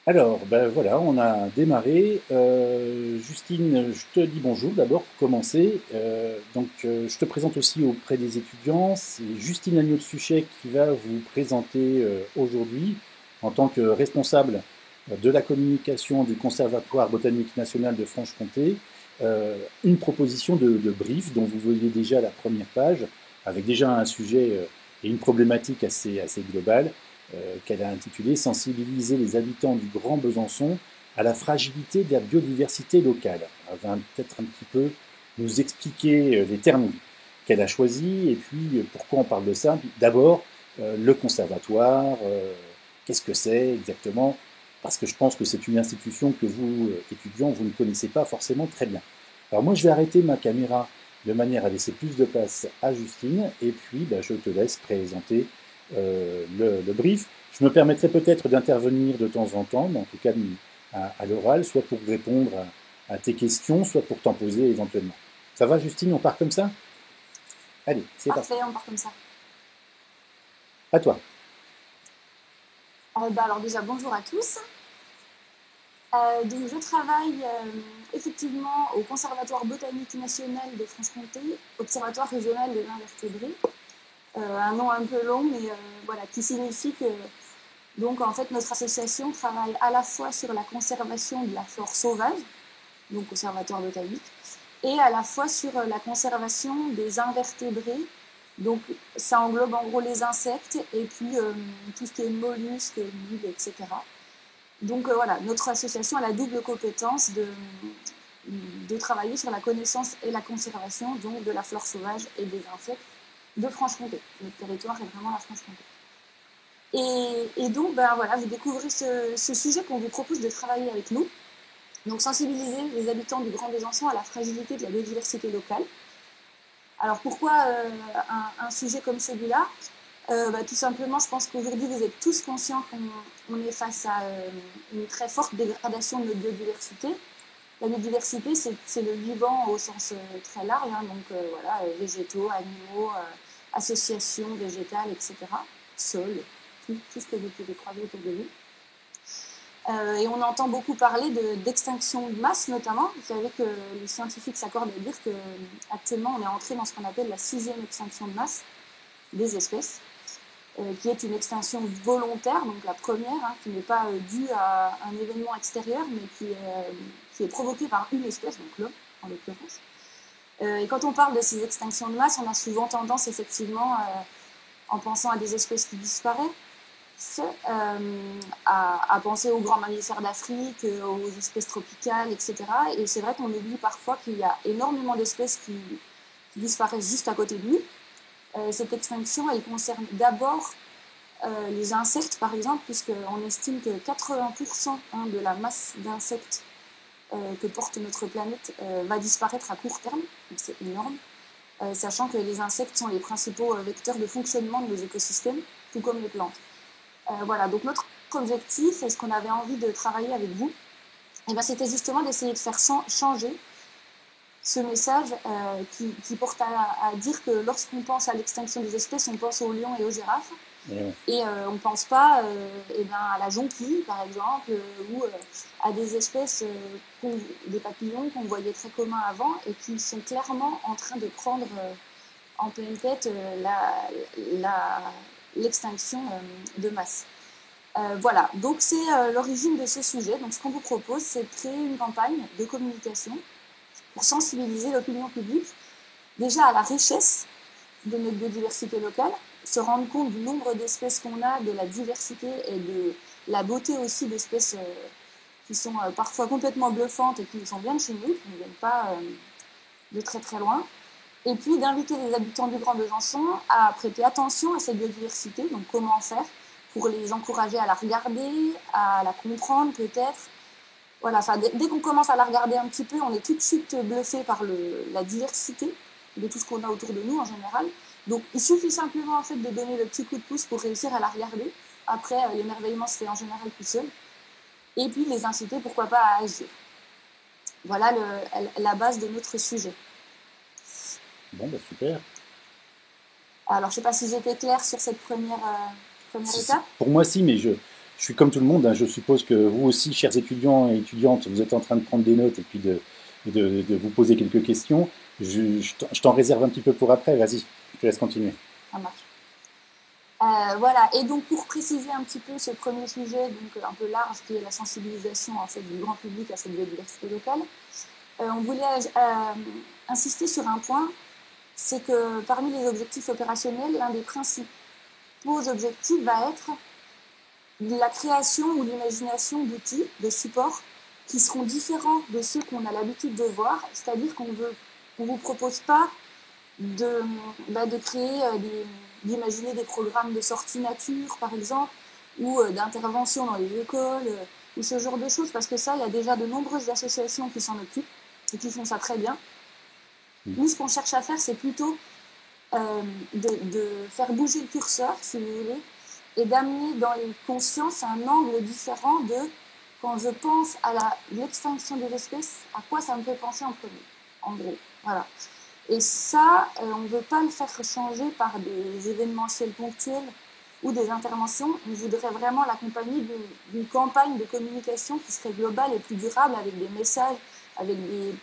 Alors, ben voilà, on a démarré. Justine, je te dis bonjour d'abord pour commencer. Je te présente aussi auprès des étudiants. C'est Justine Agneau-Suchet qui va vous présenter aujourd'hui, en tant que responsable de la communication du Conservatoire botanique national de Franche-Comté, une proposition de brief dont vous voyez déjà la première page, avec déjà un sujet et une problématique assez globale qu'elle a intitulé Sensibiliser les habitants du Grand Besançon à la fragilité de la biodiversité locale. Elle va peut-être un petit peu nous expliquer les termes qu'elle a choisis et puis pourquoi on parle de ça. D'abord, le conservatoire, qu'est-ce que c'est exactement? Parce que je pense que c'est une institution que vous, étudiants, vous ne connaissez pas forcément très bien. Alors moi, je vais arrêter ma caméra de manière à laisser plus de place à Justine, et puis je te laisse présenter le brief. Je me permettrai peut-être d'intervenir de temps en temps, mais en tout cas à l'oral, soit pour répondre à tes questions, soit pour t'en poser éventuellement. Ça va, Justine, on part comme ça? Allez, c'est parti. Parfait, on part comme ça. À toi. Alors déjà, bonjour à tous. Donc je travaille effectivement au Conservatoire botanique national de Franche-Comté, Observatoire régional de l'invertébré. Un nom un peu long, mais voilà, qui signifie que donc en fait notre association travaille à la fois sur la conservation de la flore sauvage, donc Conservatoire botanique, et à la fois sur la conservation des invertébrés. Donc ça englobe en gros les insectes et puis tout ce qui est mollusques, moules, etc. Donc voilà, notre association a la double compétence de travailler sur la connaissance et la conservation donc, de la flore sauvage et des insectes de Franche-Comté. Notre territoire est vraiment la Franche-Comté. Et donc, voilà, vous découvrez ce sujet qu'on vous propose de travailler avec nous. Donc, sensibiliser les habitants du Grand Besançon à la fragilité de la biodiversité locale. Alors, pourquoi un sujet comme celui-là Tout simplement, je pense qu'aujourd'hui, vous êtes tous conscients qu'on est face à une très forte dégradation de notre biodiversité. La biodiversité, c'est le vivant au sens très large, hein, donc voilà, végétaux, animaux, associations végétales, etc. Sol, tout ce que vous pouvez croiser autour de vous. Et on entend beaucoup parler d'extinction de masse, notamment. Vous savez que les scientifiques s'accordent à dire qu'actuellement, on est entré dans ce qu'on appelle la 6e extinction de masse des espèces, qui est une extinction volontaire, donc la première, hein, qui n'est pas due à un événement extérieur, mais qui est provoquée par une espèce, donc l'homme en l'occurrence. Et quand on parle de ces extinctions de masse, on a souvent tendance, effectivement, en pensant à des espèces qui disparaissent, à penser aux grands mammifères d'Afrique, aux espèces tropicales, etc. Et c'est vrai qu'on oublie parfois qu'il y a énormément d'espèces qui disparaissent juste à côté de nous. Cette extinction, elle concerne d'abord les insectes, par exemple, puisqu'on estime que 80% de la masse d'insectes que porte notre planète va disparaître à court terme, donc c'est énorme, sachant que les insectes sont les principaux vecteurs de fonctionnement de nos écosystèmes, tout comme les plantes. Voilà, donc notre objectif, et ce qu'on avait envie de travailler avec vous, c'était justement d'essayer de faire changer ce message qui porte à dire que lorsqu'on pense à l'extinction des espèces, on pense aux lions et aux girafes. Ouais. Et on ne pense pas à la jonquille, par exemple, ou à des espèces, des papillons qu'on voyait très communs avant et qui sont clairement en train de prendre en pleine tête l'extinction de masse. Voilà, donc c'est l'origine de ce sujet. Donc ce qu'on vous propose, c'est de créer une campagne de communication pour sensibiliser l'opinion publique déjà à la richesse de notre biodiversité locale, se rendre compte du nombre d'espèces qu'on a, de la diversité et de la beauté aussi d'espèces qui sont parfois complètement bluffantes et qui sont bien de chez nous, qui ne viennent pas de très très loin. Et puis d'inviter les habitants du Grand Besançon à prêter attention à cette biodiversité, donc comment faire pour les encourager à la regarder, à la comprendre peut-être. Voilà, dès qu'on commence à la regarder un petit peu, on est tout de suite bluffé par la diversité de tout ce qu'on a autour de nous en général. Donc il suffit simplement en fait de donner le petit coup de pouce pour réussir à la regarder. Après, l'émerveillement se fait en général tout seul. Et puis les inciter, pourquoi pas, à agir. Voilà la base de notre sujet. Bon, bah super. Alors je ne sais pas si j'étais claire sur cette première étape. Pour moi, si, mais je je suis comme tout le monde, hein, je suppose que vous aussi, chers étudiants et étudiantes, vous êtes en train de prendre des notes et puis de vous poser quelques questions. Je t'en réserve un petit peu pour après, vas-y, je te laisse continuer. Ça marche. Voilà, et donc pour préciser un petit peu ce premier sujet, donc un peu large, qui est la sensibilisation en fait, du grand public à cette biodiversité locale, on voulait insister sur un point, c'est que parmi les objectifs opérationnels, l'un des principaux objectifs va être la création ou l'imagination d'outils, de supports, qui seront différents de ceux qu'on a l'habitude de voir, c'est-à-dire qu'on ne vous propose pas de créer d'imaginer des programmes de sortie nature, par exemple, ou d'intervention dans les écoles, ou ce genre de choses, parce que ça, il y a déjà de nombreuses associations qui s'en occupent et qui font ça très bien. Nous, ce qu'on cherche à faire, c'est plutôt de faire bouger le curseur, si vous voulez, et d'amener dans les consciences un angle différent de quand je pense à l'extinction des espèces, à quoi ça me fait penser en premier, en gros. Voilà. Et ça, on ne veut pas le faire changer par des événementiels ponctuels ou des interventions. On voudrait vraiment l'accompagner d'une campagne de communication qui serait globale et plus durable, avec des messages, avec des,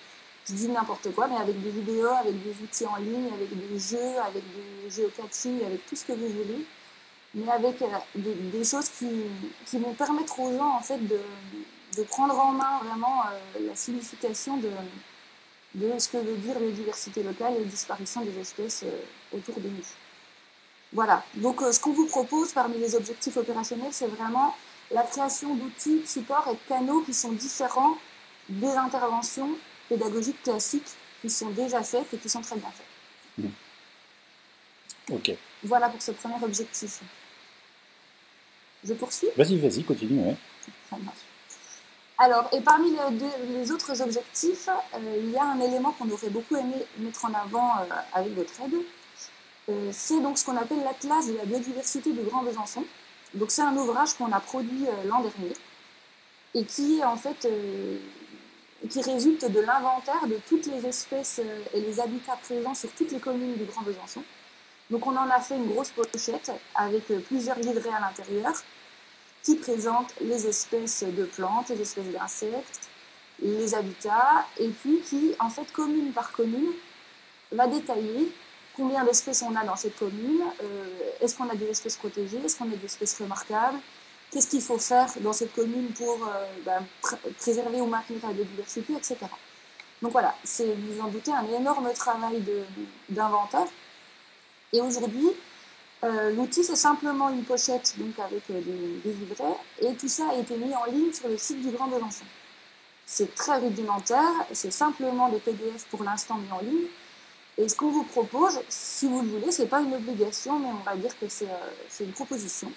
je dis n'importe quoi, mais avec des vidéos, avec des outils en ligne, avec des jeux, avec des géocaching, avec tout ce que vous voulez, mais avec des choses qui vont permettre aux gens en fait de prendre en main vraiment la signification de ce que veut dire biodiversité locale et la disparition des espèces autour de nous. Voilà, donc ce qu'on vous propose parmi les objectifs opérationnels, c'est vraiment la création d'outils, de supports et de canaux qui sont différents des interventions pédagogiques classiques qui sont déjà faites et qui sont très bien faites. Ok. Voilà pour ce premier objectif. Je poursuis ? Vas-y, continue. Ouais. Ça marche. Alors, et parmi les autres objectifs, il y a un élément qu'on aurait beaucoup aimé mettre en avant avec votre aide. C'est donc ce qu'on appelle l'Atlas de la biodiversité du Grand Besançon. Donc, c'est un ouvrage qu'on a produit l'an dernier et qui est en fait qui résulte de l'inventaire de toutes les espèces et les habitats présents sur toutes les communes du Grand Besançon. Donc, on en a fait une grosse pochette avec plusieurs livrets à l'intérieur, qui présente les espèces de plantes, les espèces d'insectes, les habitats, et puis qui, en fait, commune par commune, va détailler combien d'espèces on a dans cette commune, est-ce qu'on a des espèces protégées, est-ce qu'on a des espèces remarquables, qu'est-ce qu'il faut faire dans cette commune pour préserver ou maintenir la biodiversité, etc. Donc voilà, c'est, vous en doutez, un énorme travail d'inventaire. Et aujourd'hui, l'outil, c'est simplement une pochette donc avec des livrets, et tout ça a été mis en ligne sur le site du Grand Besançon. C'est très rudimentaire, c'est simplement des PDF pour l'instant mis en ligne. Et ce qu'on vous propose, si vous le voulez, c'est pas une obligation, mais on va dire que c'est une proposition.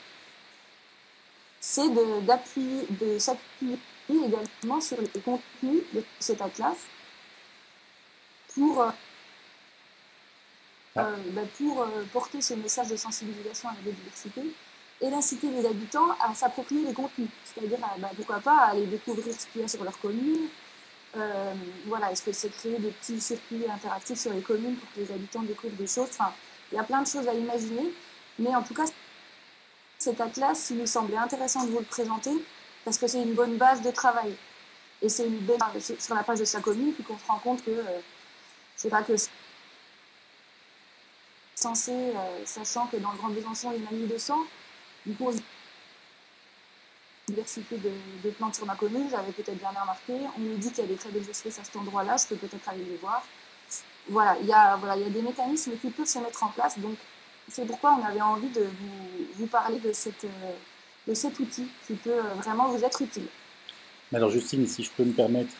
C'est de s'appuyer également sur les contenus de cet atlas pour porter ce message de sensibilisation à la biodiversité et d'inciter les habitants à s'approprier les contenus, c'est-à-dire pourquoi pas à aller découvrir ce qu'il y a sur leur commune. Voilà, est-ce que c'est créer des petits circuits interactifs sur les communes pour que les habitants découvrent des choses. Enfin, il y a plein de choses à imaginer, mais en tout cas, cet atlas, il nous semblait intéressant de vous le présenter parce que c'est une bonne base de travail. Et c'est une belle sur la page de sa commune, puis qu'on se rend compte que, je sais pas, que censé, sachant que dans le Grand Besançon, il y en a 1200, du coup, diversité de plantes sur ma commune, j'avais peut-être jamais remarqué. On nous dit qu'il y a des très belles espèces à cet endroit-là, je peux peut-être aller les voir. Voilà, il y a des mécanismes qui peuvent se mettre en place, donc c'est pourquoi on avait envie de vous parler de cet outil qui peut vraiment vous être utile. Alors Justine, si je peux me permettre,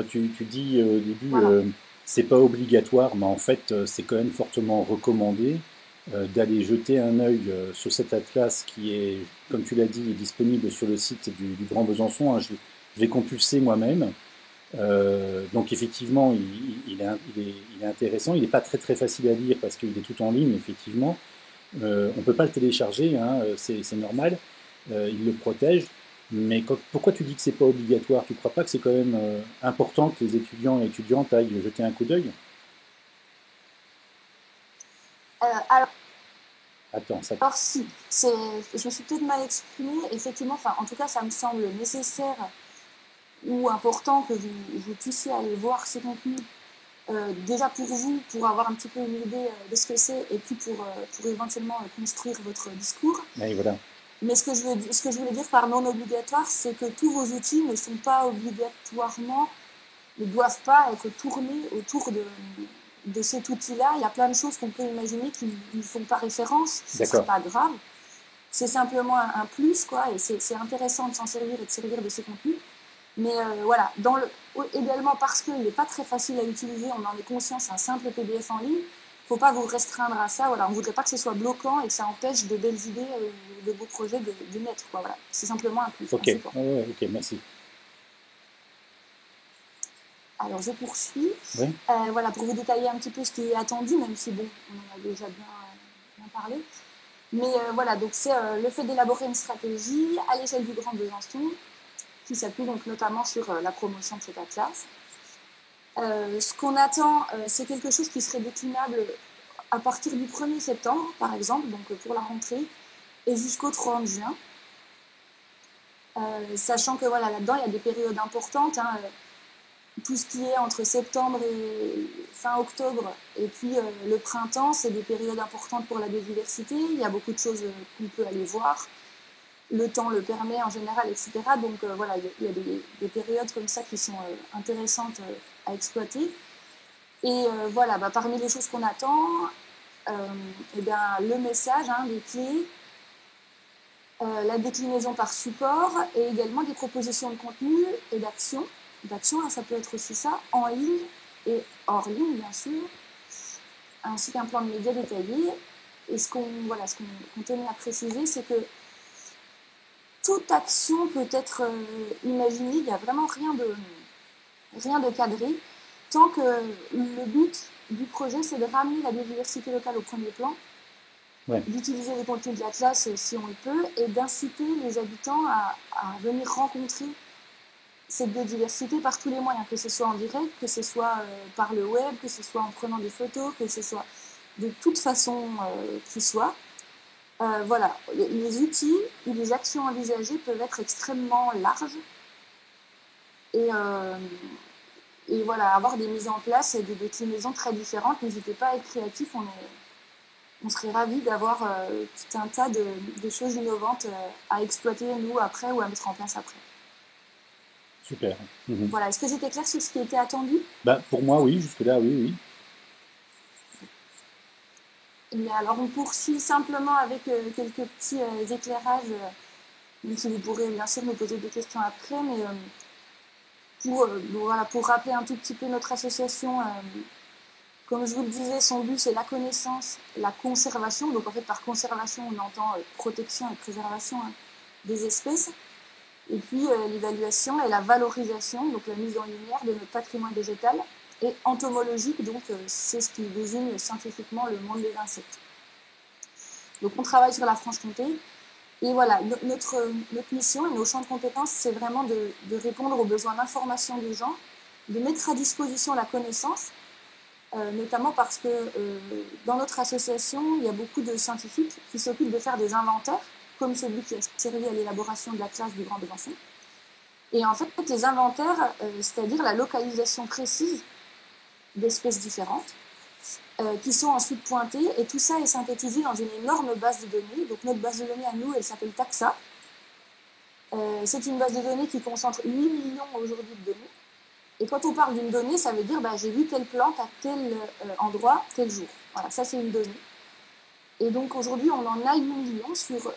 tu dis au début, Voilà. c'est pas obligatoire, mais en fait c'est quand même fortement recommandé d'aller jeter un œil sur cet atlas qui est, comme tu l'as dit, est disponible sur le site du Grand Besançon. Hein, je l'ai compulsé moi-même. Donc effectivement, il est intéressant. Il n'est pas très très facile à lire parce qu'il est tout en ligne, effectivement. On ne peut pas le télécharger, hein, c'est normal. Il le protège. Mais pourquoi tu dis que c'est pas obligatoire? Tu crois pas que c'est quand même important que les étudiants et étudiantes aillent jeter un coup d'œil? Alors, Attends, ça... Alors si, je me suis peut-être mal exprimée, effectivement, enfin en tout cas ça me semble nécessaire ou important que vous puissiez aller voir ces contenus, déjà pour vous, pour avoir un petit peu une idée de ce que c'est, et puis pour éventuellement construire votre discours. Oui, voilà. Mais ce que je voulais dire par non obligatoire, c'est que tous vos outils ne sont pas obligatoirement, ne doivent pas être tournés autour de cet outil-là. Il y a plein de choses qu'on peut imaginer qui ne font pas référence, ce ne serait pas grave. C'est simplement un plus, quoi, et c'est intéressant de s'en servir et de servir de ces contenus. Mais voilà, également parce qu'il n'est pas très facile à utiliser, on en est conscient, c'est un simple PDF en ligne. Il ne faut pas vous restreindre à ça. Voilà, on ne voudrait pas que ce soit bloquant et que ça empêche de belles idées, de beaux projets de naître. Quoi, voilà. C'est simplement un plus. Ok, ok, merci. Alors je poursuis. Oui. Voilà, pour vous détailler un petit peu ce qui est attendu, même si bon, on en a déjà bien parlé. Mais voilà, donc c'est le fait d'élaborer une stratégie à l'échelle du Grand Besançon, qui s'appuie donc notamment sur la promotion de cet atlas. Ce qu'on attend, c'est quelque chose qui serait déclinable à partir du 1er septembre, par exemple, donc pour la rentrée, et jusqu'au 30 juin. Sachant que voilà, là-dedans, il y a des périodes importantes. Hein, tout ce qui est entre septembre et fin octobre, et puis le printemps, c'est des périodes importantes pour la biodiversité. Il y a beaucoup de choses qu'on peut aller voir. Le temps le permet en général, etc. Donc voilà, il y a des périodes comme ça qui sont intéressantes à exploiter. Et voilà, parmi les choses qu'on attend, eh bien, le message, hein, les clés, la déclinaison par support et également des propositions de contenu et d'action. D'action, hein, ça peut être aussi ça, en ligne et hors ligne, bien sûr, ainsi qu'un plan de médias détaillé. Et ce qu'on tenait à préciser, c'est que toute action peut être imaginée, il n'y a vraiment rien de cadré, tant que le but du projet, c'est de ramener la biodiversité locale au premier plan, d'utiliser les contenus de l'Atlas si on le peut, et d'inciter les habitants à venir rencontrer cette biodiversité par tous les moyens, que ce soit en direct, que ce soit par le web, que ce soit en prenant des photos, que ce soit de toute façon qui soit. Voilà, les outils ou les actions envisagées peuvent être extrêmement larges et voilà, avoir des mises en place et des déclinaisons très différentes. N'hésitez pas à être créatif, on serait ravis d'avoir tout un tas de choses innovantes à exploiter nous après ou à mettre en place après. Super. Voilà, est-ce que j'étais claire sur ce qui était attendu ? Pour moi, oui, jusque-là, oui. Et alors, on poursuit simplement avec quelques petits éclairages, même si vous pourrez bien sûr me poser des questions après, mais pour rappeler un tout petit peu notre association, comme je vous le disais, son but c'est la connaissance, la conservation. Donc en fait, par conservation, on entend protection et préservation des espèces. Et puis l'évaluation et la valorisation, donc la mise en lumière de notre patrimoine végétal. Et entomologique, donc c'est ce qui désigne scientifiquement le monde des insectes. Donc on travaille sur la Franche-Comté. Et voilà, notre mission et nos champs de compétences, c'est vraiment de répondre aux besoins d'information des gens, de mettre à disposition la connaissance, notamment parce que dans notre association, il y a beaucoup de scientifiques qui s'occupent de faire des inventaires, comme celui qui a servi à l'élaboration de la classe du Grand Besançon. Et en fait, les inventaires, c'est-à-dire la localisation précise d'espèces différentes, qui sont ensuite pointées, et tout ça est synthétisé dans une énorme base de données. Donc notre base de données à nous, elle s'appelle Taxa. C'est une base de données qui concentre 8 millions aujourd'hui de données. Et quand on parle d'une donnée, ça veut dire j'ai vu telle plante à tel endroit, tel jour. Voilà, ça c'est une donnée. Et donc aujourd'hui, on en a 8 millions sur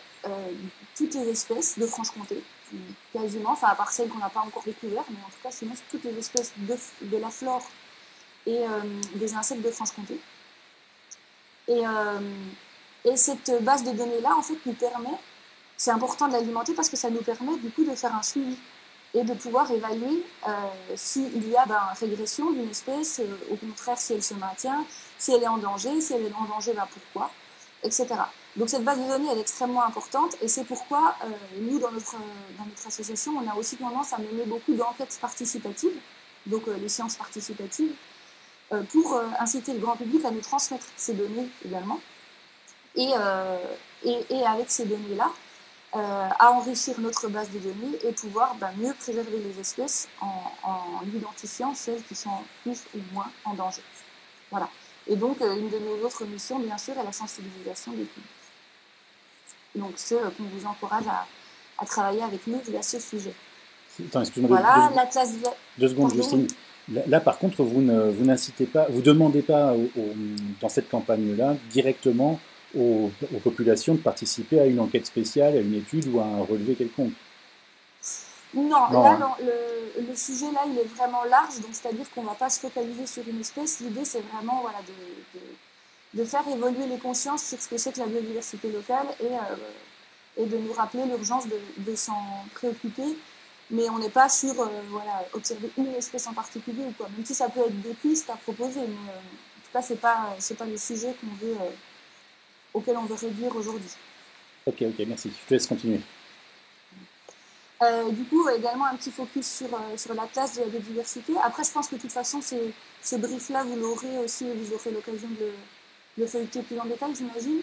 toutes les espèces de Franche-Comté, quasiment, enfin à part celles qu'on n'a pas encore découvertes, mais en tout cas sinon sur toutes les espèces de la flore et des insectes de Franche-Comté. Et cette base de données-là, en fait, nous permet, c'est important de l'alimenter parce que ça nous permet du coup de faire un suivi et de pouvoir évaluer s'il y a régression d'une espèce, au contraire si elle se maintient, si elle est en danger, si elle est en danger, pourquoi, etc. Donc cette base de données elle est extrêmement importante et c'est pourquoi nous, dans notre association, on a aussi tendance à mener beaucoup d'enquêtes participatives, donc les sciences participatives, pour inciter le grand public à nous transmettre ces données également. et avec ces données-là, à enrichir notre base de données et pouvoir mieux préserver les espèces en identifiant celles qui sont plus ou moins en danger. Voilà. Et donc, une de nos autres missions, bien sûr, est la sensibilisation des publics. Donc, qu'on vous encourage à travailler avec nous via ce sujet. Attends, excuse-moi, voilà, la classe... 2 secondes, Justine. Là, par contre, vous n'incitez pas, vous demandez pas dans cette campagne-là directement aux populations de participer à une enquête spéciale, à une étude ou à un relevé quelconque. Non, là, le sujet, là, il est vraiment large, donc c'est-à-dire qu'on ne va pas se focaliser sur une espèce. L'idée, c'est vraiment de faire évoluer les consciences sur ce que c'est que la biodiversité locale et de nous rappeler l'urgence de s'en préoccuper. Mais on n'est pas sur observer une espèce en particulier ou quoi, même si ça peut être des pistes à proposer. Mais en tout cas, c'est pas le sujet auquel on veut réduire aujourd'hui. Ok, merci. Je te laisse continuer. Du coup, également un petit focus sur la place de la biodiversité. Après, je pense que de toute façon, ce brief-là, vous l'aurez aussi, vous aurez l'occasion de le feuilleter plus en détail, j'imagine.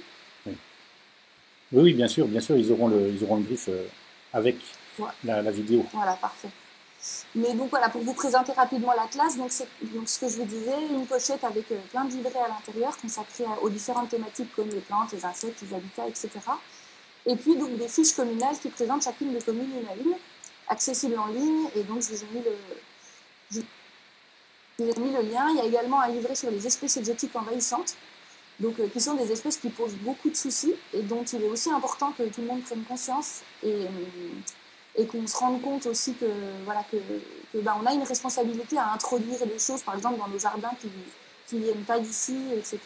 Oui, bien sûr, ils auront le brief avec la vidéo. Voilà, parfait. Mais donc voilà, pour vous présenter rapidement l'Atlas, donc ce que je vous disais, une pochette avec plein de livrets à l'intérieur consacrés aux différentes thématiques comme les plantes, les insectes, les habitats, etc. Et puis donc des fiches communales qui présentent chacune des communes une à une, accessibles en ligne, et donc je vous ai mis le lien. Il y a également un livret sur les espèces exotiques envahissantes, donc qui sont des espèces qui posent beaucoup de soucis et dont il est aussi important que tout le monde prenne conscience et qu'on se rende compte aussi que on a une responsabilité à introduire des choses, par exemple dans nos jardins qui ne viennent pas d'ici, etc.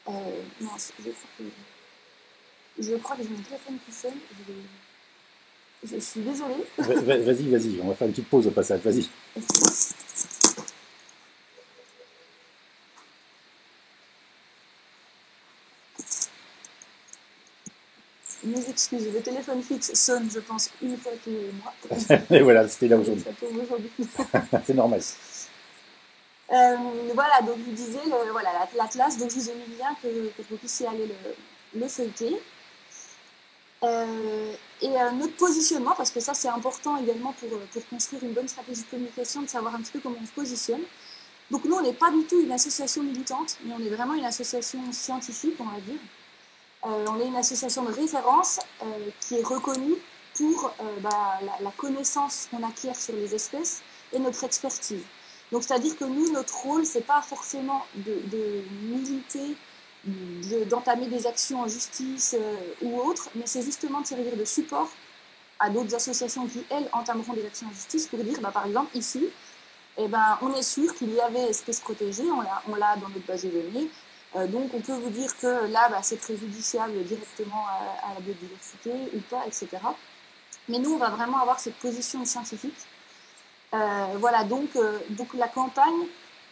Non, je crois que j'ai mon téléphone qui sonne. Je suis désolée. Vas-y, on va faire une petite pause au passage, vas-y. Mes excuses, le téléphone fixe sonne, je pense, une fois tous les mois. Et voilà, c'était là aujourd'hui. C'est normal. Voilà, donc je vous disais, l'Atlas, donc je vous ai mis le lien que vous puissiez aller le feuilleter. Et notre positionnement, parce que ça c'est important également pour construire une bonne stratégie de communication, de savoir un petit peu comment on se positionne. Donc nous, on n'est pas du tout une association militante, mais on est vraiment une association scientifique, on va dire. On est une association de référence qui est reconnue pour la connaissance qu'on acquiert sur les espèces et notre expertise. Donc c'est-à-dire que nous, notre rôle, c'est pas forcément de militer, d'entamer des actions en justice ou autre, mais c'est justement de servir de support à d'autres associations qui, elles, entameront des actions en justice pour dire, par exemple, ici, on est sûr qu'il y avait espèces protégées, on l'a dans notre base de données, donc on peut vous dire que là, c'est préjudiciable directement à la biodiversité ou pas, etc. Mais nous, on va vraiment avoir cette position scientifique. Voilà, donc la campagne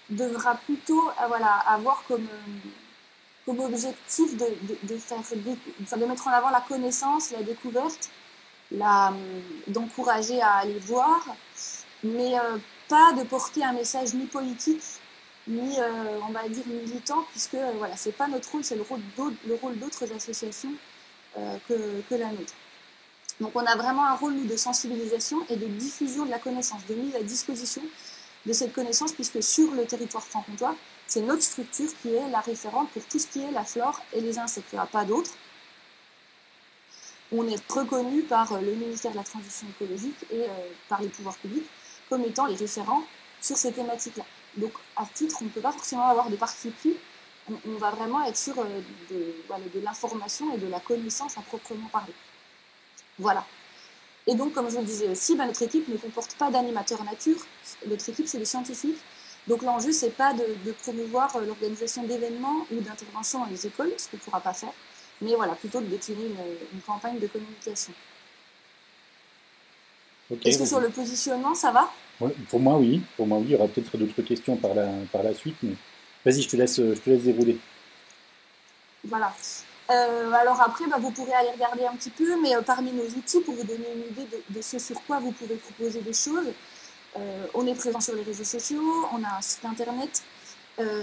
devra plutôt avoir comme objectif de mettre en avant la connaissance, la découverte, d'encourager à aller voir, mais pas de porter un message ni politique, ni, on va dire, militant, puisque c'est pas notre rôle, c'est le rôle d'autres associations que la nôtre. Donc on a vraiment un rôle, nous, de sensibilisation et de diffusion de la connaissance, de mise à disposition de cette connaissance, puisque sur le territoire franc-comtois, c'est notre structure qui est la référente pour tout ce qui est la flore et les insectes. Il n'y en a pas d'autres. On est reconnu par le ministère de la Transition écologique et par les pouvoirs publics comme étant les référents sur ces thématiques-là. Donc, à ce titre, on ne peut pas forcément avoir de parti pris. On va vraiment être sur de l'information et de la connaissance à proprement parler. Voilà. Et donc, comme je le disais aussi, notre équipe ne comporte pas d'animateurs nature. Notre équipe, c'est des scientifiques. Donc, l'enjeu, ce n'est pas de promouvoir l'organisation d'événements ou d'interventions dans les écoles, ce qu'on ne pourra pas faire, mais plutôt de décliner une campagne de communication. Okay, est-ce que sur le positionnement, ça va ? Pour moi, oui. Il y aura peut-être d'autres questions par la suite, mais vas-y, je te laisse dérouler. Voilà. Alors après, vous pourrez aller regarder un petit peu, mais parmi nos outils, pour vous donner une idée de ce sur quoi vous pouvez proposer des choses, on est présent sur les réseaux sociaux, on a un site internet.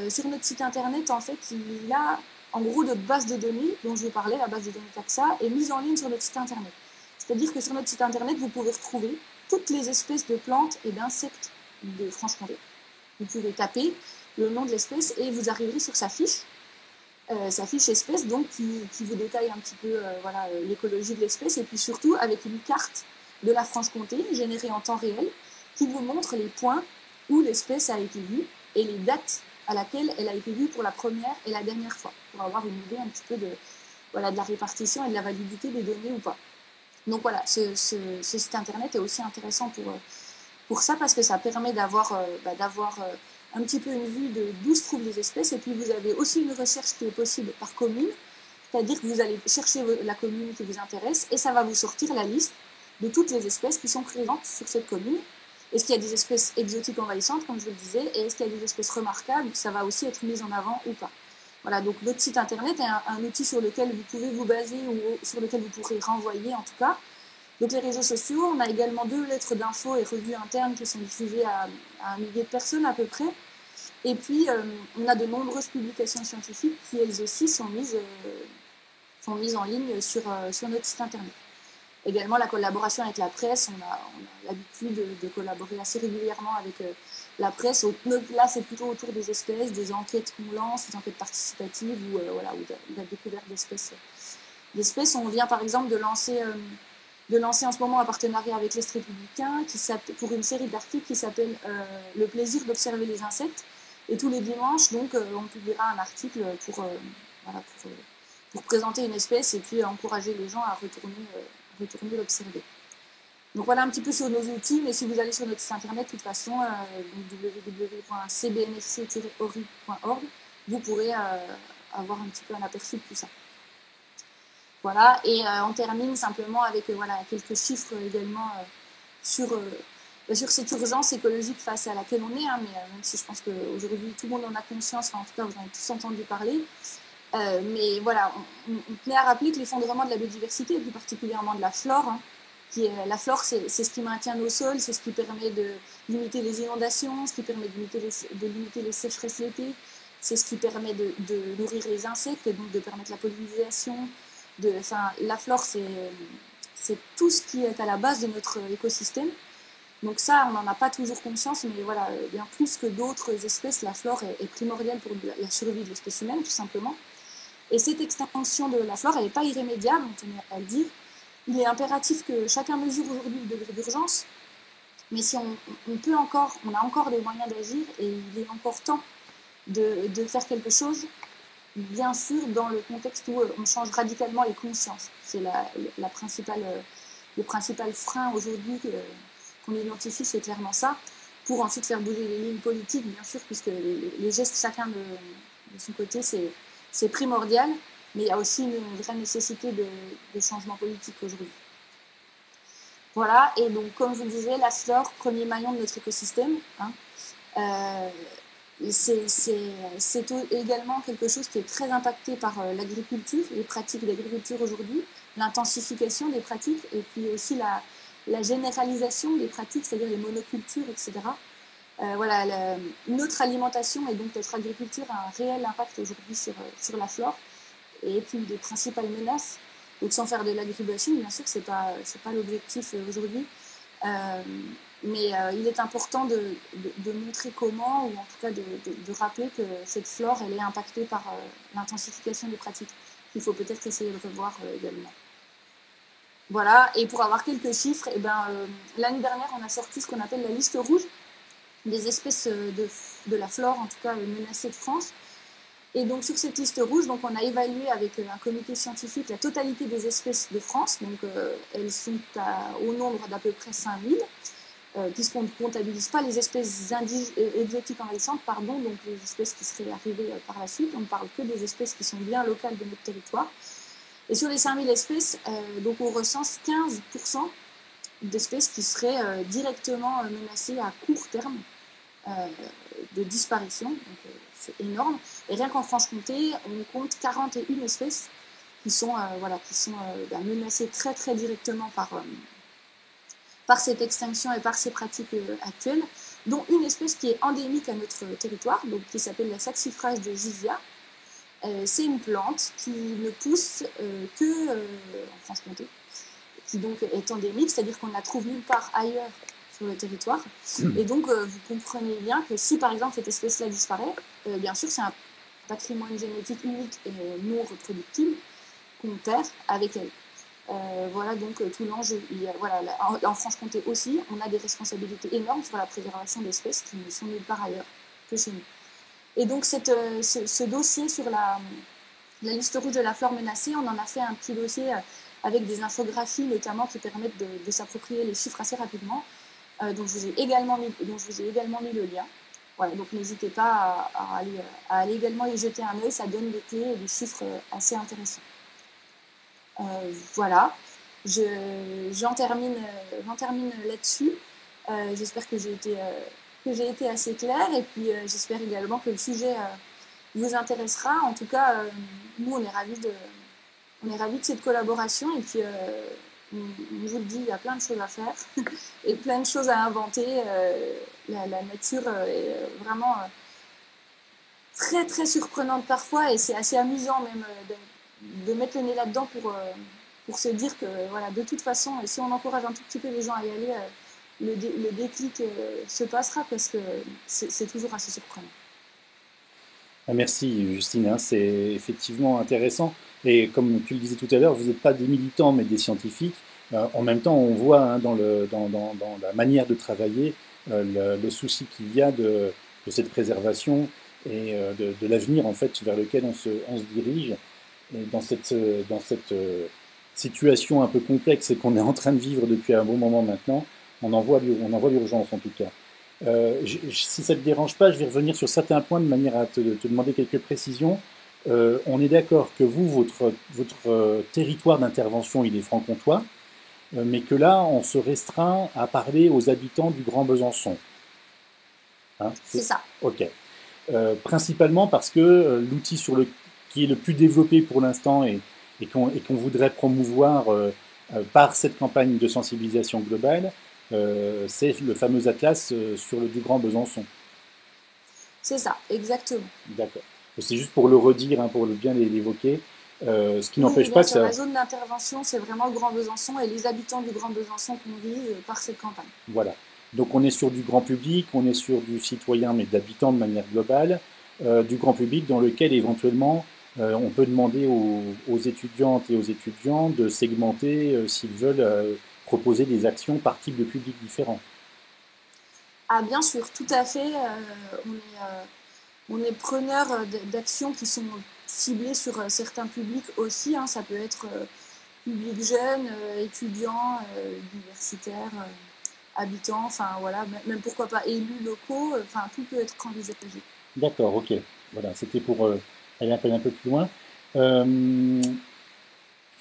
Sur notre site internet, en fait, il y a En gros, notre base de données dont je vais parler, la base de données Taxa, est mise en ligne sur notre site internet. C'est-à-dire que sur notre site internet, vous pouvez retrouver toutes les espèces de plantes et d'insectes de Franche-Comté. Vous pouvez taper le nom de l'espèce et vous arriverez sur sa fiche espèce, donc qui vous détaille un petit peu l'écologie de l'espèce, et puis surtout avec une carte de la Franche-Comté générée en temps réel qui vous montre les points où l'espèce a été vue et les dates à laquelle elle a été vue pour la première et la dernière fois, pour avoir une idée un petit peu de la répartition et de la validité des données ou pas. Donc voilà, ce site internet est aussi intéressant pour ça, parce que ça permet d'avoir un petit peu une vue de d'où se trouvent les espèces, et puis vous avez aussi une recherche qui est possible par commune, c'est-à-dire que vous allez chercher la commune qui vous intéresse et ça va vous sortir la liste de toutes les espèces qui sont présentes sur cette commune. Est-ce qu'il y a des espèces exotiques envahissantes, comme je vous le disais, et est-ce qu'il y a des espèces remarquables, ça va aussi être mis en avant ou pas. Voilà, donc notre site internet est un outil sur lequel vous pouvez vous baser, ou sur lequel vous pourrez renvoyer en tout cas. Donc les réseaux sociaux, on a également 2 lettres d'infos et revues internes qui sont diffusées à 1 millier de personnes à peu près. Et puis on a de nombreuses publications scientifiques qui elles aussi sont mises en ligne sur notre site internet. Également la collaboration avec la presse, on a l'habitude de collaborer assez régulièrement avec la presse. Là c'est plutôt autour des espèces, des enquêtes qu'on lance, des enquêtes participatives ou de la découverte d'espèces. On vient par exemple de lancer en ce moment un partenariat avec l'Est républicain pour une série d'articles qui s'appelle Le plaisir d'observer les insectes. Et tous les dimanches, donc, on publiera un article pour présenter une espèce et puis encourager les gens à retourner l'observer. Donc voilà un petit peu sur nos outils, mais si vous allez sur notre site internet, de toute façon, www.cbnfc-ori.org, vous pourrez avoir un petit peu un aperçu de tout ça. Voilà, et on termine simplement avec quelques chiffres également sur cette urgence écologique face à laquelle on est, mais même si je pense qu'aujourd'hui tout le monde en a conscience, en tout cas vous en avez tous entendu parler. Mais voilà, on tenait à rappeler que l'effondrement de la biodiversité, et plus particulièrement de la flore, la flore c'est ce qui maintient nos sols, c'est ce qui permet de limiter les inondations, ce qui permet de limiter les sécheresses l'été, c'est ce qui permet de nourrir les insectes et donc de permettre la pollinisation. La flore, c'est tout ce qui est à la base de notre écosystème. Donc ça, on n'en a pas toujours conscience, mais voilà, bien plus que d'autres espèces, la flore est primordiale pour la survie de l'espèce humaine, tout simplement. Et cette extinction de la flore, elle n'est pas irrémédiable, on tenait à le dire. Il est impératif que chacun mesure aujourd'hui le degré d'urgence, mais si on a encore des moyens d'agir, et il est encore temps de faire quelque chose, bien sûr dans le contexte où on change radicalement les consciences. C'est le principal frein aujourd'hui qu'on identifie, c'est clairement ça, pour ensuite faire bouger les lignes politiques, bien sûr, puisque les gestes chacun de son côté, c'est primordial, mais il y a aussi une vraie nécessité de changement politique aujourd'hui. Voilà, et donc comme je vous le disais, la flore, premier maillon de notre écosystème, c'est également quelque chose qui est très impacté par l'agriculture, les pratiques d'agriculture aujourd'hui, l'intensification des pratiques et puis aussi la généralisation des pratiques, c'est-à-dire les monocultures, etc. Notre alimentation et donc notre agriculture a un réel impact aujourd'hui sur la flore et puis des principales menaces. Donc sans faire de l'agribashing, bien sûr, c'est pas l'objectif aujourd'hui. Mais il est important de montrer comment, ou en tout cas de rappeler que cette flore, elle est impactée par l'intensification des pratiques, qu'il faut peut-être essayer de revoir également. Voilà, et pour avoir quelques chiffres, l'année dernière, on a sorti ce qu'on appelle la liste rouge des espèces de la flore, en tout cas menacées de France. Et donc sur cette liste rouge, donc, on a évalué avec un comité scientifique la totalité des espèces de France. Donc elles sont au nombre d'à peu près 5000. Puisqu'on ne comptabilise pas les espèces exotiques envahissantes, donc les espèces qui seraient arrivées par la suite. On ne parle que des espèces qui sont bien locales de notre territoire. Et sur les 5000 espèces, donc on recense 15% d'espèces qui seraient directement menacées à court terme de disparition. Donc c'est énorme. Et rien qu'en Franche-Comté, on compte 41 espèces qui sont menacées très très directement par cette extinction et par ces pratiques actuelles, dont une espèce qui est endémique à notre territoire, donc qui s'appelle la saxifrage de Gisia, C'est une plante qui ne pousse que en Franche-Comté, qui donc est endémique, c'est-à-dire qu'on ne la trouve nulle part ailleurs sur le territoire. Et donc, vous comprenez bien que si, par exemple, cette espèce-là disparaît, bien sûr, c'est un patrimoine génétique unique et non reproductible qu'on perd avec elle. Voilà donc tout l'enjeu. Voilà, en Franche-Comté aussi, on a des responsabilités énormes sur la préservation d'espèces qui ne sont nulle part ailleurs que chez nous. Et donc ce dossier sur la liste rouge de la flore menacée, on en a fait un petit dossier avec des infographies notamment qui permettent de s'approprier les chiffres assez rapidement, dont je vous ai également mis le lien. Voilà, donc n'hésitez pas à aller également y jeter un œil, ça donne des clés et des chiffres assez intéressants. Voilà, j'en termine là-dessus. J'espère que j'ai été assez claire et puis j'espère également que le sujet vous intéressera. En tout cas, nous, on est ravis de cette collaboration et puis on vous le dit, il y a plein de choses à faire et plein de choses à inventer. La nature est vraiment très très surprenante parfois et c'est assez amusant même de mettre le nez là-dedans pour se dire que voilà, de toute façon, si on encourage un tout petit peu les gens à y aller, le déclic se passera parce que c'est toujours assez surprenant. Merci Justine, hein, c'est effectivement intéressant. Et comme tu le disais tout à l'heure, vous n'êtes pas des militants mais des scientifiques. En même temps, on voit hein, dans la manière de travailler le souci qu'il y a de cette préservation et de l'avenir en fait vers lequel on se dirige. Et dans cette situation un peu complexe et qu'on est en train de vivre depuis un bon moment maintenant, on en voit l'urgence en tout cas. Si ça ne te dérange pas, je vais revenir sur certains points de manière à te demander quelques précisions. On est d'accord que vous, votre territoire d'intervention, il est franc-comtois, mais que là, on se restreint à parler aux habitants du Grand Besançon. Hein, c'est ça. Ok. Principalement parce que l'outil qui est le plus développé pour l'instant et qu'on voudrait promouvoir par cette campagne de sensibilisation globale, c'est le fameux atlas sur du Grand Besançon. C'est ça, exactement. D'accord. C'est juste pour le redire, hein, pour bien l'évoquer. Ce qui n'empêche pas bien que sûr, ça. la zone d'intervention, c'est vraiment le Grand Besançon et les habitants du Grand Besançon qu'on vise par cette campagne. Voilà. Donc on est sur du grand public, on est sur du citoyen, mais d'habitants de manière globale, du grand public dans lequel éventuellement on peut demander aux étudiantes et aux étudiants de segmenter s'ils veulent proposer des actions par type de public différent. Ah bien sûr, tout à fait. On est preneur d'actions qui sont ciblées sur certains publics aussi. Hein. Ça peut être public jeune, étudiants, universitaires, habitants, enfin voilà, même pourquoi pas élus locaux, enfin tout peut être envisagé. D'accord, ok. Voilà, c'était pour aller un peu plus loin. Euh,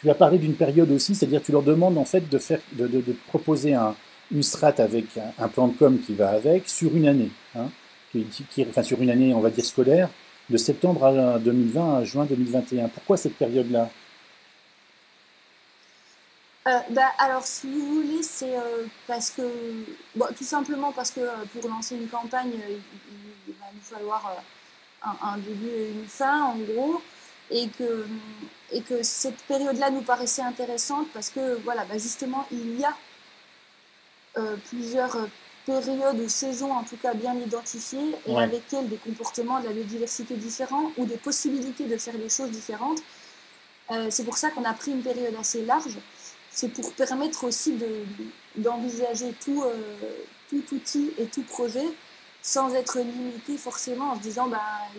Tu as parlé d'une période aussi, c'est-à-dire tu leur demandes en fait de proposer une strate avec un plan de com qui va avec sur une année, hein, enfin sur une année on va dire scolaire, de septembre à 2020 à juin 2021. Pourquoi cette période-là? Alors, si vous voulez, c'est parce que, bon, tout simplement parce que pour lancer une campagne, il va nous falloir un début et une fin, en gros, et que cette période-là nous paraissait intéressante parce que, voilà, justement, il y a plusieurs périodes ou saisons, en tout cas bien identifiées, et Ouais. avec elles des comportements de la biodiversité différents ou des possibilités de faire des choses différentes. C'est pour ça qu'on a pris une période assez large. C'est pour permettre aussi d'envisager tout outil et tout projet sans être limité forcément en se disant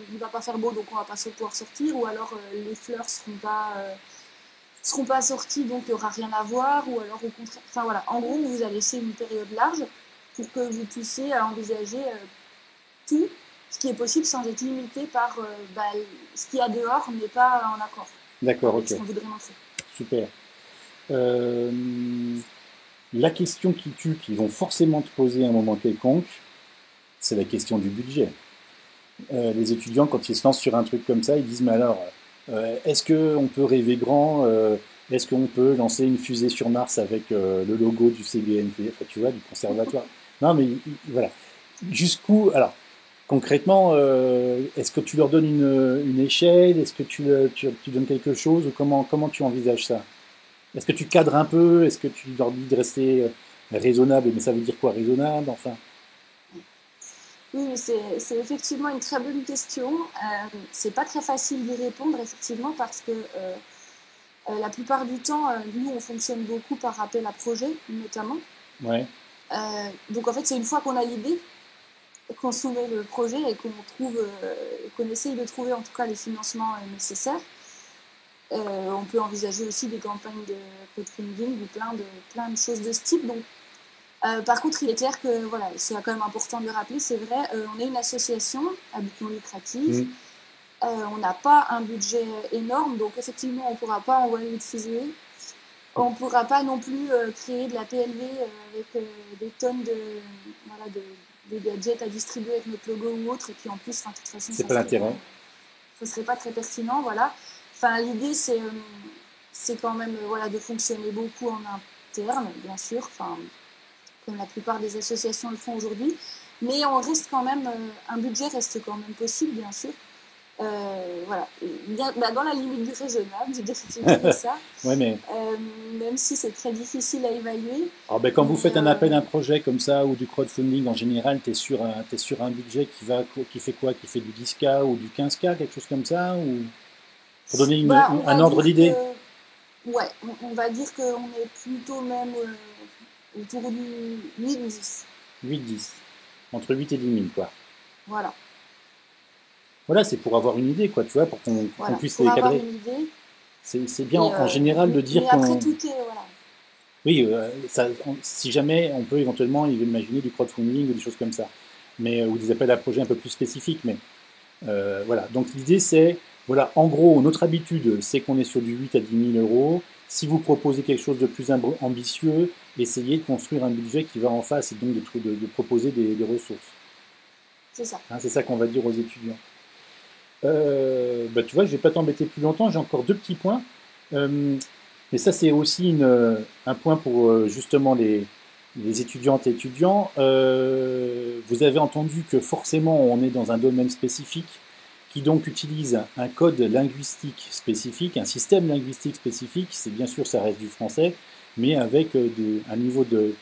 il ne va pas faire beau donc on ne va pas pouvoir sortir, ou alors les fleurs ne seront pas sorties donc il n'y aura rien à voir, ou alors au contraire. Enfin voilà, en gros, on vous a laissé une période large pour que vous puissiez envisager tout ce qui est possible sans être limité par ce qu'il y a dehors mais pas en accord D'accord, avec ok. ce qu'on voudrait montrer. Super. Euh, la question qui tue, qu'ils vont forcément te poser à un moment quelconque, c'est la question du budget. Les étudiants, quand ils se lancent sur un truc comme ça, ils disent mais alors, est-ce qu'on peut rêver grand est-ce qu'on peut lancer une fusée sur Mars avec le logo du CBNP, enfin, tu vois, du conservatoire? Non, mais voilà. Jusqu'où. Alors, Concrètement, est-ce que tu leur donnes une échelle? Est-ce que tu donnes quelque chose? Ou comment tu envisages ça? Est-ce que tu cadres un peu? Est-ce que tu leur dis de rester raisonnable? Mais ça veut dire quoi, raisonnable? Enfin, Oui, mais c'est effectivement une très bonne question. C'est pas très facile d'y répondre, effectivement, parce que la plupart du temps, nous, on fonctionne beaucoup par appel à projet, notamment. ouais, Donc, en fait, c'est une fois qu'on a l'idée, qu'on soumet le projet et qu'on essaye de trouver en tout cas les financements nécessaires. On peut envisager aussi des campagnes de crowdfunding ou plein de choses de ce type. Donc, par contre, il est clair que voilà, c'est quand même important de le rappeler, c'est vrai, on est une association à but non lucratif. mm, On n'a pas un budget énorme, donc effectivement, on ne pourra pas envoyer de fusée. On ne pourra pas non plus créer de la PLV avec des tonnes voilà, de gadgets à distribuer avec notre logo ou autre. Et puis en plus, de toute façon, c'est pas l'intérêt. ça serait pas très pertinent. Voilà. Enfin, l'idée, c'est quand même voilà, de fonctionner beaucoup en interne, bien sûr, enfin, comme la plupart des associations le font aujourd'hui. Mais on reste quand même, un budget reste quand même possible, bien sûr. Voilà, bien, bah, dans la limite du raisonnable, je dirais ça, Ouais, mais même si c'est très difficile à évaluer. alors, ben, quand vous Mais faites un appel à un projet comme ça ou du crowdfunding en général, t'es sur un budget qui fait quoi? Qui fait du 10K ou du 15K, quelque chose comme ça? Ou pour donner bah, on un va ordre dire d'idée? que, ouais, on va dire qu'on est plutôt même autour du 8-10. 8-10. Entre 8 et 10 000, quoi. Voilà, Voilà, c'est pour avoir une idée, quoi, tu vois, pour qu'on voilà, puisse pour les avoir cadrer. une idée. C'est bien Et, en général de dire mais après, qu'on. tout est, voilà, Oui, si jamais on peut éventuellement imaginer du crowdfunding ou des choses comme ça, mais ou des appels à projets un peu plus spécifiques. Mais voilà. Donc l'idée c'est, voilà, en gros, notre habitude, c'est qu'on est sur du 8 à 10 000 euros. Si vous proposez quelque chose de plus ambitieux, essayez de construire un budget qui va en face et donc de proposer des ressources. c'est ça. Hein, c'est ça qu'on va dire aux étudiants. Bah, tu vois, je ne vais pas t'embêter plus longtemps, j'ai encore deux petits points. Mais ça, c'est aussi un point pour justement les étudiantes et étudiants. Vous avez entendu que forcément, on est dans un domaine spécifique qui donc utilise un code linguistique spécifique, un système linguistique spécifique. C'est bien sûr, ça reste du français, mais avec un niveau de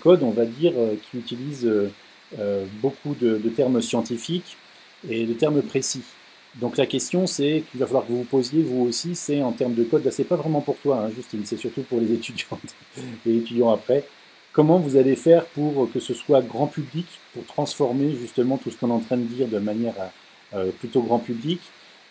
code, on va dire, qui utilise beaucoup de termes scientifiques et de termes précis. Donc la question, c'est qu'il va falloir que vous vous posiez, vous aussi, c'est en termes de code, là c'est pas vraiment pour toi, hein, Justine, c'est surtout pour les étudiantes et les étudiants après. Comment vous allez faire pour que ce soit grand public, pour transformer justement tout ce qu'on est en train de dire de manière plutôt grand public,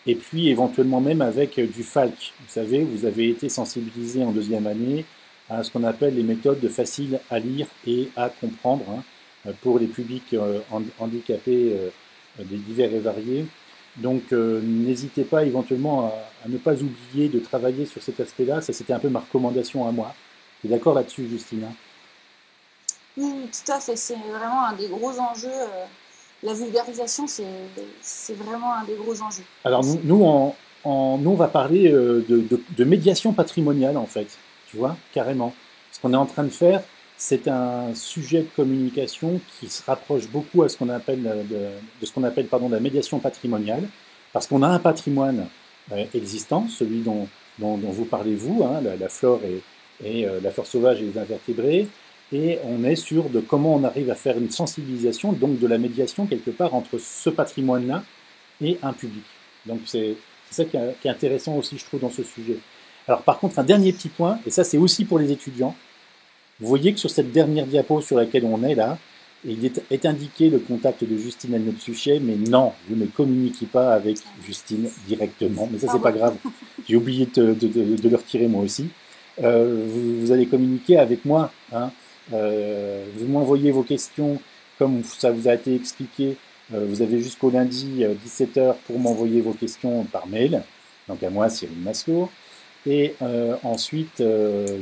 et puis éventuellement même avec du FALC. Vous savez, vous avez été sensibilisé en deuxième année à ce qu'on appelle les méthodes faciles à lire et à comprendre, hein, pour les publics handicapés des divers et variés. Donc n'hésitez pas éventuellement à ne pas oublier de travailler sur cet aspect-là. Ça, c'était un peu ma recommandation à moi. Tu es d'accord là-dessus, Justine? Hein? Oui, oui, tout à fait. C'est vraiment un des gros enjeux. La vulgarisation, c'est vraiment un des gros enjeux Alors aussi. nous, on va parler de médiation patrimoniale, en fait. Tu vois, carrément. Ce qu'on est en train de faire, c'est un sujet de communication qui se rapproche beaucoup à ce qu'on appelle de ce qu'on appelle pardon, la médiation patrimoniale, parce qu'on a un patrimoine existant, celui dont vous parlez vous, hein, la flore et la flore sauvage et les invertébrés, et on est sur de comment on arrive à faire une sensibilisation, donc de la médiation quelque part entre ce patrimoine-là et un public. Donc c'est ça qui est intéressant aussi, je trouve, dans ce sujet. Alors par contre, un dernier petit point, et ça c'est aussi pour les étudiants, vous voyez que sur cette dernière diapo sur laquelle on est là, il est indiqué le contact de Justine Agneau de Suchet, mais non, vous ne communiquez pas avec Justine directement. Mais ça, c'est pas Pardon. grave. J'ai oublié de le retirer moi aussi. Vous allez communiquer avec moi. Hein. Vous m'envoyez vos questions comme ça vous a été expliqué. Vous avez jusqu'au lundi 17h pour m'envoyer vos questions par mail. Donc à moi, Cyril Maslow. Et ensuite,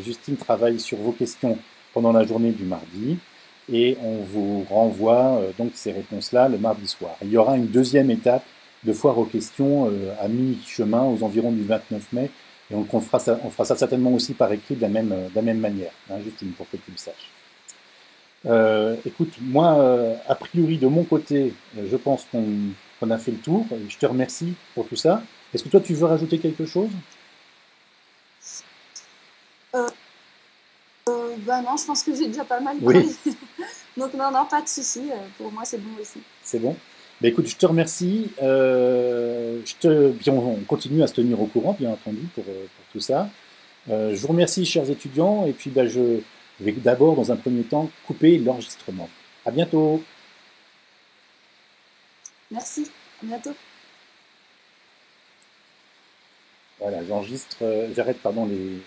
Justine travaille sur vos questions pendant la journée du mardi et on vous renvoie donc ces réponses-là le mardi soir. Il y aura une deuxième étape de foire aux questions à mi-chemin aux environs du 29 mai et on fera ça certainement aussi par écrit de la même manière, hein, Justine, pour que tu le saches. Écoute, moi, a priori, de mon côté, je pense qu'on a fait le tour. Je te remercie pour tout ça. Est-ce que toi, tu veux rajouter quelque chose? Euh, Bah non, je pense que j'ai déjà pas mal parlé. Oui, Donc non, non, pas de souci. Pour moi, c'est bon aussi. c'est bon. Ben, écoute, je te remercie. Puis on continue à se tenir au courant, bien entendu, pour tout ça. Je vous remercie, chers étudiants, et puis ben, je vais d'abord, dans un premier temps, couper l'enregistrement. À bientôt. Merci. À bientôt. Voilà, j'enregistre, j'arrête, pardon, les,